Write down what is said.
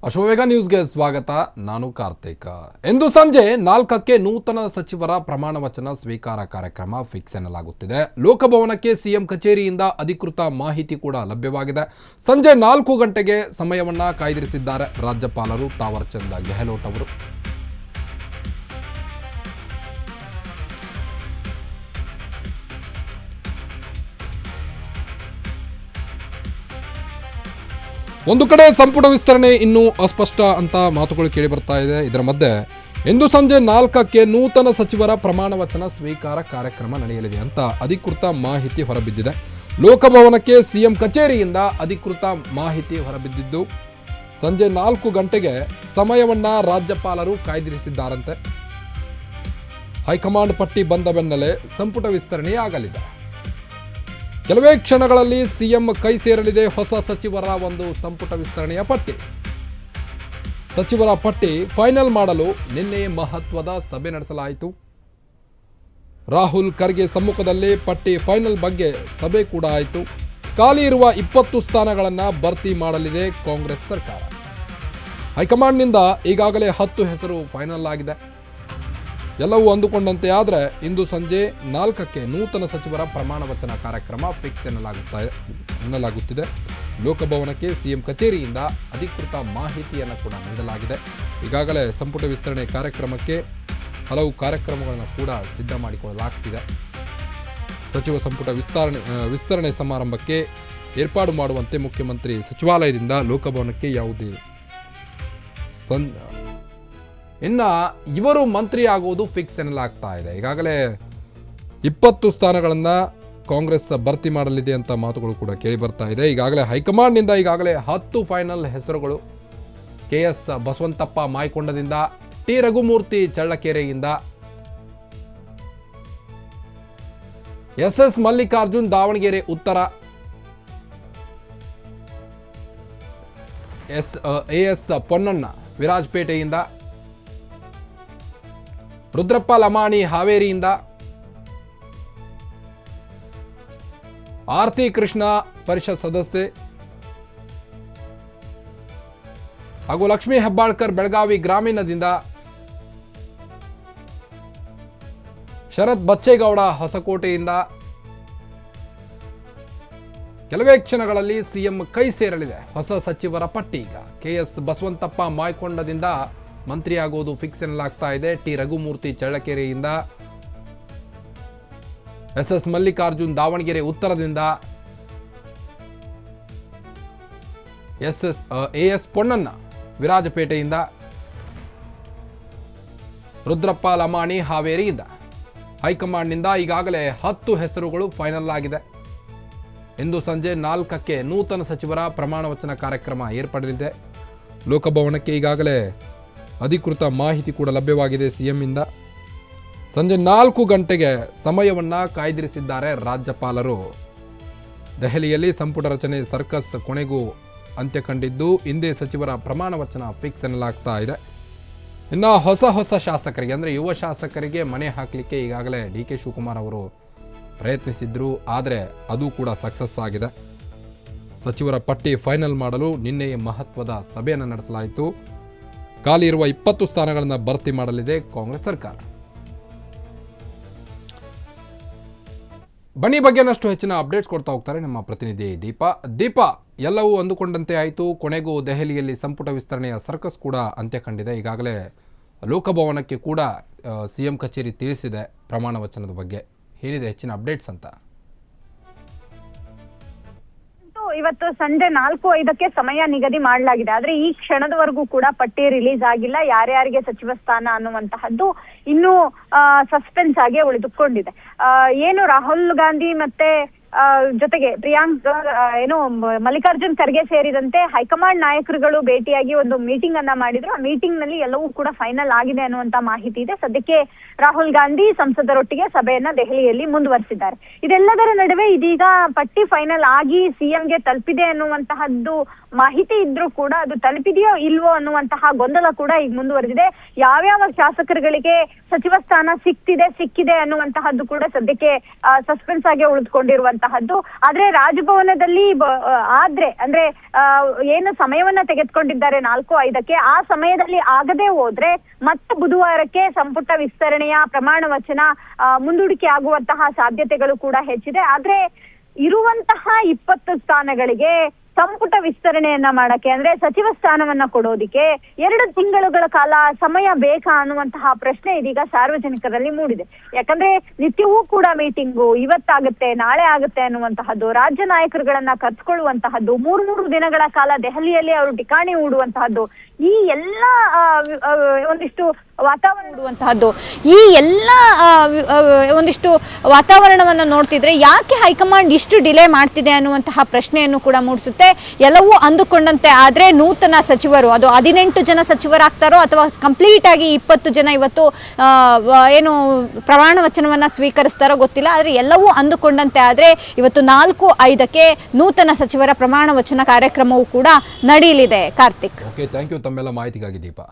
ಅಶ್ವವೇಗ ನ್ಯೂಸ್ಗೆ ಸ್ವಾಗತ. ನಾನು ಕಾರ್ತಿಕ್. ಇಂದು ಸಂಜೆ 4ಕ್ಕೆ ನೂತನ ಸಚಿವರ ಪ್ರಮಾಣ ವಚನ ಸ್ವೀಕಾರ ಕಾರ್ಯಕ್ರಮ ಫಿಕ್ಸ್ ಎನ್ನಲಾಗುತ್ತಿದೆ. ಲೋಕಭವನಕ್ಕೆ ಸಿಎಂ ಕಚೇರಿಯಿಂದ ಅಧಿಕೃತ ಮಾಹಿತಿ ಕೂಡ ಲಭ್ಯವಾಗಿದೆ. ಸಂಜೆ 4 ಗಂಟೆಗೆ ಸಮಯವನ್ನ ಕಾಯ್ದಿರಿಸಿದ್ದಾರೆ ರಾಜ್ಯಪಾಲರು ತಾವರ್ ಚಂದ್ ಗೆಹ್ಲೋಟ್ ಅವರು. ಒಂದು ಕಡೆ ಸಂಪುಟ ವಿಸ್ತರಣೆ ಇನ್ನೂ ಅಸ್ಪಷ್ಟ ಅಂತ ಮಾತುಗಳು ಕೇಳಿ ಬರ್ತಾ ಇದೆ. ಇದರ ಮಧ್ಯೆ ಇಂದು ಸಂಜೆ 4ಕ್ಕೆ ನೂತನ ಸಚಿವರ ಪ್ರಮಾಣ ವಚನ ಸ್ವೀಕಾರ ಕಾರ್ಯಕ್ರಮ ನಡೆಯಲಿದೆ ಅಂತ ಅಧಿಕೃತ ಮಾಹಿತಿ ಹೊರಬಿದ್ದಿದೆ. ಲೋಕಭವನಕ್ಕೆ ಸಿಎಂ ಕಚೇರಿಯಿಂದ ಅಧಿಕೃತ ಮಾಹಿತಿ ಹೊರಬಿದ್ದಿದ್ದು ಸಂಜೆ 4 ಗಂಟೆಗೆ ಸಮಯವನ್ನ ರಾಜ್ಯಪಾಲರು ಕಾಯ್ದಿರಿಸಿದ್ದಾರಂತೆ. ಹೈಕಮಾಂಡ್ ಪಟ್ಟಿ ಬಂದ ಬೆನ್ನಲ್ಲೇ ಸಂಪುಟ ವಿಸ್ತರಣೆಯಾಗಲಿದೆ. ಕೆಲವೇ ಕ್ಷಣಗಳಲ್ಲಿ ಸಿಎಂ ಕೈ ಸೇರಲಿದೆ ಹೊಸ ಸಚಿವರ ಒಂದು ಸಂಪುಟ ವಿಸ್ತರಣೆಯ ಪಟ್ಟಿ. ಸಚಿವರ ಪಟ್ಟಿ ಫೈನಲ್ ಮಾಡಲು ನಿನ್ನೆ ಮಹತ್ವದ ಸಭೆ ನಡೆಸಲಾಯಿತು. ರಾಹುಲ್ ಖರ್ಗೆ ಸಮ್ಮುಖದಲ್ಲಿ ಪಟ್ಟಿ ಫೈನಲ್ ಬಗ್ಗೆ ಸಭೆ ಕೂಡ ಆಯಿತು. ಖಾಲಿ ಇರುವ 20 ಸ್ಥಾನಗಳನ್ನು ಭರ್ತಿ ಮಾಡಲಿದೆ ಕಾಂಗ್ರೆಸ್ ಸರ್ಕಾರ. ಹೈಕಮಾಂಡ್ನಿಂದ ಈಗಾಗಲೇ 10 ಹೆಸರು ಫೈನಲ್ ಆಗಿದೆ. ಎಲ್ಲವೂ ಅಂದುಕೊಂಡಂತೆ ಆದರೆ ಇಂದು ಸಂಜೆ 4ಕ್ಕೆ ನೂತನ ಸಚಿವರ ಪ್ರಮಾಣ ವಚನ ಕಾರ್ಯಕ್ರಮ ಫಿಕ್ಸ್ ಎನ್ನಲಾಗುತ್ತಿದೆ. ಲೋಕಭವನಕ್ಕೆ ಸಿಎಂ ಕಚೇರಿಯಿಂದ ಅಧಿಕೃತ ಮಾಹಿತಿಯನ್ನು ಕೂಡ ನೀಡಲಾಗಿದೆ. ಈಗಾಗಲೇ ಸಂಪುಟ ವಿಸ್ತರಣೆ ಕಾರ್ಯಕ್ರಮಕ್ಕೆ ಹಲವು ಕಾರ್ಯಕ್ರಮಗಳನ್ನು ಕೂಡ ಸಿದ್ಧ ಮಾಡಿಕೊಳ್ಳಲಾಗ್ತಿದೆ. ಸಚಿವ ಸಂಪುಟ ವಿಸ್ತರಣೆ ಸಮಾರಂಭಕ್ಕೆ ಏರ್ಪಾಡು ಮಾಡುವಂತೆ ಮುಖ್ಯಮಂತ್ರಿ ಸಚಿವಾಲಯದಿಂದ ಲೋಕಭವನಕ್ಕೆ ಯಾವುದೇ ಇನ್ನು ಇವರು ಮಂತ್ರಿ ಆಗುವುದು ಫಿಕ್ಸ್ ಎನ್ನಲಾಗ್ತಾ ಇದೆ. ಈಗಾಗಲೇ 20 ಸ್ಥಾನಗಳನ್ನು ಕಾಂಗ್ರೆಸ್ ಭರ್ತಿ ಮಾಡಲಿದೆ ಅಂತ ಮಾತುಗಳು ಕೂಡ ಕೇಳಿ ಬರ್ತಾ ಇದೆ. ಈಗಾಗಲೇ ಹೈಕಮಾಂಡ್ನಿಂದ 10 ಫೈನಲ್ ಹೆಸರುಗಳು KS ಬಸವಂತಪ್ಪ ಮಾಯಕೊಂಡದಿಂದ, ಟಿ ರಘುಮೂರ್ತಿ ಚಳ್ಳಕೆರೆಯಿಂದ, SS ಮಲ್ಲಿಕಾರ್ಜುನ್ ದಾವಣಗೆರೆ ಉತ್ತರ, AS ಪೊನ್ನಣ್ಣ ವಿರಾಜಪೇಟೆಯಿಂದ, ರುದ್ರಪ್ಪ ಲಮಾಣಿ ಹಾವೇರಿಯಿಂದ, ಆರ್ತಿ ಕೃಷ್ಣ ಪರಿಷತ್ ಸದಸ್ಯೆ ಹಾಗೂ ಲಕ್ಷ್ಮೀ ಹೆಬ್ಬಾಳ್ಕರ್ ಬೆಳಗಾವಿ ಗ್ರಾಮೀಣದಿಂದ, ಶರತ್ ಬಚ್ಚೇಗೌಡ ಹೊಸಕೋಟೆಯಿಂದ. ಕೆಲವೇ ಕ್ಷಣಗಳಲ್ಲಿ ಸಿಎಂ ಕೈ ಸೇರಲಿದೆ ಹೊಸ ಸಚಿವರ ಪಟ್ಟಿ. ಈಗ KS ಬಸವಂತಪ್ಪ ಮಾಯಕೊಂಡದಿಂದ ಮಂತ್ರಿಯಾಗುವುದು ಫಿಕ್ಸ್ ಎನ್ನಲಾಗ್ತಾ ಇದೆ. ಟಿ ರಘುಮೂರ್ತಿ ಚಳ್ಳಕೆರೆಯಿಂದ, SS ಮಲ್ಲಿಕಾರ್ಜುನ್ ದಾವಣಗೆರೆ ಉತ್ತರದಿಂದ, AS ಪೊನ್ನಣ್ಣ ವಿರಾಜಪೇಟೆಯಿಂದ, ರುದ್ರಪ್ಪ ಲಮಾಣಿ ಹಾವೇರಿಯಿಂದ. ಹೈಕಮಾಂಡ್ನಿಂದ ಈಗಾಗಲೇ 10 ಹೆಸರುಗಳು ಫೈನಲ್ ಆಗಿದೆ. ಇಂದು ಸಂಜೆ 4ಕ್ಕೆ ನೂತನ ಸಚಿವರ ಪ್ರಮಾಣ ವಚನ ಕಾರ್ಯಕ್ರಮ ಏರ್ಪಡಲಿದೆ. ಲೋಕಭವನಕ್ಕೆ ಈಗಾಗಲೇ ಅಧಿಕೃತ ಮಾಹಿತಿ ಕೂಡ ಲಭ್ಯವಾಗಿದೆ ಸಿಎಂನಿಂದ. ಸಂಜೆ 4 ಗಂಟೆಗೆ ಸಮಯವನ್ನು ಕಾಯ್ದಿರಿಸಿದ್ದಾರೆ ರಾಜ್ಯಪಾಲರು. ದೆಹಲಿಯಲ್ಲಿ ಸಂಪುಟ ರಚನೆ ಸರ್ಕಸ್ ಕೊನೆಗೂ ಅಂತ್ಯ ಕಂಡಿದ್ದು ಇಂದೇ ಸಚಿವರ ಪ್ರಮಾಣ ವಚನ ಫಿಕ್ಸ್ ಎನ್ನಲಾಗ್ತಾ ಇದೆ. ಇನ್ನು ಹೊಸ ಶಾಸಕರಿಗೆ ಅಂದರೆ ಯುವ ಶಾಸಕರಿಗೆ ಮನೆ ಹಾಕಲಿಕ್ಕೆ ಈಗಾಗಲೇ DK ಶಿವಕುಮಾರ್ ಅವರು ಪ್ರಯತ್ನಿಸಿದ್ರು. ಆದರೆ ಅದು ಕೂಡ ಸಕ್ಸಸ್ ಆಗಿದೆ. ಸಚಿವರ ಪಟ್ಟಿ ಫೈನಲ್ ಮಾಡಲು ನಿನ್ನೆ ಮಹತ್ವದ ಸಭೆಯನ್ನು ನಡೆಸಲಾಯಿತು. ಖಾಲಿ ಇರುವ 20 ಸ್ಥಾನಗಳನ್ನು ಭರ್ತಿ ಮಾಡಲಿದೆ ಕಾಂಗ್ರೆಸ್ ಸರ್ಕಾರ. ಬನ್ನಿ ಬಗ್ಗೆನಷ್ಟು ಹೆಚ್ಚಿನ ಅಪ್ಡೇಟ್ಸ್ ಕೊಡ್ತಾ ಹೋಗ್ತಾರೆ ನಮ್ಮ ಪ್ರತಿನಿಧಿ ದೀಪಾ. ಎಲ್ಲವೂ ಅಂದುಕೊಂಡಂತೆ ಆಯಿತು. ಕೊನೆಗೂ ದೆಹಲಿಯಲ್ಲಿ ಸಂಪುಟ ವಿಸ್ತರಣೆಯ ಸರ್ಕಸ್ ಕೂಡ ಅಂತ್ಯ ಕಂಡಿದೆ. ಈಗಾಗಲೇ ಲೋಕಭವನಕ್ಕೆ ಕೂಡ ಸಿಎಂ ಕಚೇರಿ ತಿಳಿಸಿದೆ ಪ್ರಮಾಣ ವಚನದ ಬಗ್ಗೆ. ಏನಿದೆ ಹೆಚ್ಚಿನ ಅಪ್ಡೇಟ್ಸ್ ಅಂತ? ಇವತ್ತು ಸಂಜೆ 4:05ಕ್ಕೆ ಸಮಯ ನಿಗದಿ ಮಾಡಲಾಗಿದೆ. ಆದ್ರೆ ಈ ಕ್ಷಣದವರೆಗೂ ಕೂಡ ಪಟ್ಟಿ ರಿಲೀಸ್ ಆಗಿಲ್ಲ. ಯಾರ್ಯಾರಿಗೆ ಸಚಿವ ಸ್ಥಾನ ಅನ್ನುವಂತಹದ್ದು ಇನ್ನೂ ಸಸ್ಪೆನ್ಸ್ ಆಗಿ ಉಳಿದುಕೊಂಡಿದೆ. ಏನು ರಾಹುಲ್ ಗಾಂಧಿ ಮತ್ತೆ ಜೊತೆಗೆ ಪ್ರಿಯಾಂಕ್ ಮಲ್ಲಿಕಾರ್ಜುನ್ ಖರ್ಗೆ ಸೇರಿದಂತೆ ಹೈಕಮಾಂಡ್ ನಾಯಕರುಗಳು ಭೇಟಿಯಾಗಿ ಒಂದು ಮೀಟಿಂಗ್ ಅನ್ನ ಮಾಡಿದ್ರು. ಆ ಮೀಟಿಂಗ್ ನಲ್ಲಿ ಎಲ್ಲವೂ ಕೂಡ ಫೈನಲ್ ಆಗಿದೆ ಅನ್ನುವಂತ ಮಾಹಿತಿ ಇದೆ. ಸದ್ಯಕ್ಕೆ ರಾಹುಲ್ ಗಾಂಧಿ ಸಂಸದರೊಟ್ಟಿಗೆ ಸಭೆಯನ್ನ ದೆಹಲಿಯಲ್ಲಿ ಮುಂದುವರಿಸಿದ್ದಾರೆ. ಇದೆಲ್ಲದರ ನಡುವೆ ಇದೀಗ ಪಟ್ಟಿ ಫೈನಲ್ ಆಗಿ ಸಿಎಂಗೆ ತಲುಪಿದೆ ಅನ್ನುವಂತಹದ್ದು ಮಾಹಿತಿ ಇದ್ರೂ ಕೂಡ ಅದು ತಲುಪಿದೆಯೋ ಇಲ್ವೋ ಅನ್ನುವಂತಹ ಗೊಂದಲ ಕೂಡ ಈಗ ಮುಂದುವರೆದಿದೆ. ಯಾವ್ಯಾವ ಶಾಸಕರುಗಳಿಗೆ ಸಚಿವ ಸ್ಥಾನ ಸಿಕ್ಕಿದೆ ಅನ್ನುವಂತಹದ್ದು ಕೂಡ ಸದ್ಯಕ್ಕೆ ಸಸ್ಪೆನ್ಸ್ ಆಗಿ ಉಳಿದುಕೊಂಡಿರುವಂತ ಅನ್ನುವಂತಹದ್ದು. ಆದ್ರೆ ರಾಜಭವನದಲ್ಲಿ ಆದ್ರೆ ಅಂದ್ರೆ ಏನು ಸಮಯವನ್ನ ತೆಗೆದುಕೊಂಡಿದ್ದಾರೆ 4-5ಕ್ಕೆ, ಆ ಸಮಯದಲ್ಲಿ ಆಗದೆ ಹೋದ್ರೆ ಮತ್ತೆ ಬುಧವಾರಕ್ಕೆ ಸಂಪುಟ ವಿಸ್ತರಣೆಯ ಪ್ರಮಾಣ ವಚನ ಮುಂದೂಡಿಕೆ ಆಗುವಂತಹ ಸಾಧ್ಯತೆಗಳು ಕೂಡ ಹೆಚ್ಚಿದೆ. ಆದ್ರೆ ಇರುವಂತಹ 20 ಸ್ಥಾನಗಳಿಗೆ ಸಂಪುಟ ವಿಸ್ತರಣೆಯನ್ನ ಮಾಡಕ್ಕೆ ಅಂದ್ರೆ ಸಚಿವ ಸ್ಥಾನವನ್ನ ಕೊಡೋದಿಕ್ಕೆ 2 ತಿಂಗಳುಗಳ ಕಾಲ ಸಮಯ ಬೇಕಾ ಅನ್ನುವಂತಹ ಪ್ರಶ್ನೆ ಇದೀಗ ಸಾರ್ವಜನಿಕರಲ್ಲಿ ಮೂಡಿದೆ. ಯಾಕಂದ್ರೆ ನಿತ್ಯವೂ ಕೂಡ ಮೀಟಿಂಗು ಇವತ್ತಾಗುತ್ತೆ ನಾಳೆ ಆಗುತ್ತೆ ಅನ್ನುವಂತಹದ್ದು, ರಾಜ್ಯ ನಾಯಕರುಗಳನ್ನ ಕರ್ಸ್ಕೊಳ್ಳುವಂತಹದ್ದು, 3 ದಿನಗಳ ಕಾಲ ದೆಹಲಿಯಲ್ಲಿ ಅವರು ಠಿಕಾಣಿ ಹೂಡುವಂತಹದ್ದು, ಈ ಎಲ್ಲ ಒಂದಿಷ್ಟು ವಾತಾವರಣವಂತಹದ್ದು, ಈ ಎಲ್ಲ ಒಂದಿಷ್ಟು ವಾತಾವರಣವನ್ನ ನೋಡ್ತಿದ್ರೆ ಯಾಕೆ ಹೈಕಮಾಂಡ್ ಇಷ್ಟು ಡಿಲೇ ಮಾಡ್ತಿದೆ ಅನ್ನುವಂತಹ ಪ್ರಶ್ನೆಯನ್ನು ಕೂಡ ಮೂಡಿಸುತ್ತೆ. ಎಲ್ಲವೂ ಅಂದುಕೊಂಡಂತೆ ಆದ್ರೆ ನೂತನ ಸಚಿವರು, ಅದು 18 ಜನ ಸಚಿವರಾಗ್ತಾರೋ ಅಥವಾ ಕಂಪ್ಲೀಟ್ ಆಗಿ 20 ಜನ ಇವತ್ತು ಏನು ಪ್ರಮಾಣ ವಚನವನ್ನ ಸ್ವೀಕರಿಸ್ತಾರೋ ಗೊತ್ತಿಲ್ಲ. ಆದ್ರೆ ಎಲ್ಲವೂ ಅಂದುಕೊಂಡಂತೆ ಆದ್ರೆ ಇವತ್ತು 4-5ಕ್ಕೆ ನೂತನ ಸಚಿವರ ಪ್ರಮಾಣ ವಚನ ಕಾರ್ಯಕ್ರಮವೂ ಕೂಡ ನಡೆಯಲಿದೆ. ಕಾರ್ತಿಕ್, ಓಕೆ, ಥ್ಯಾಂಕ್ ಯು ತಮ್ಮೆಲ್ಲ ಮಾಹಿತಿಗಾಗಿ ದೀಪಾ.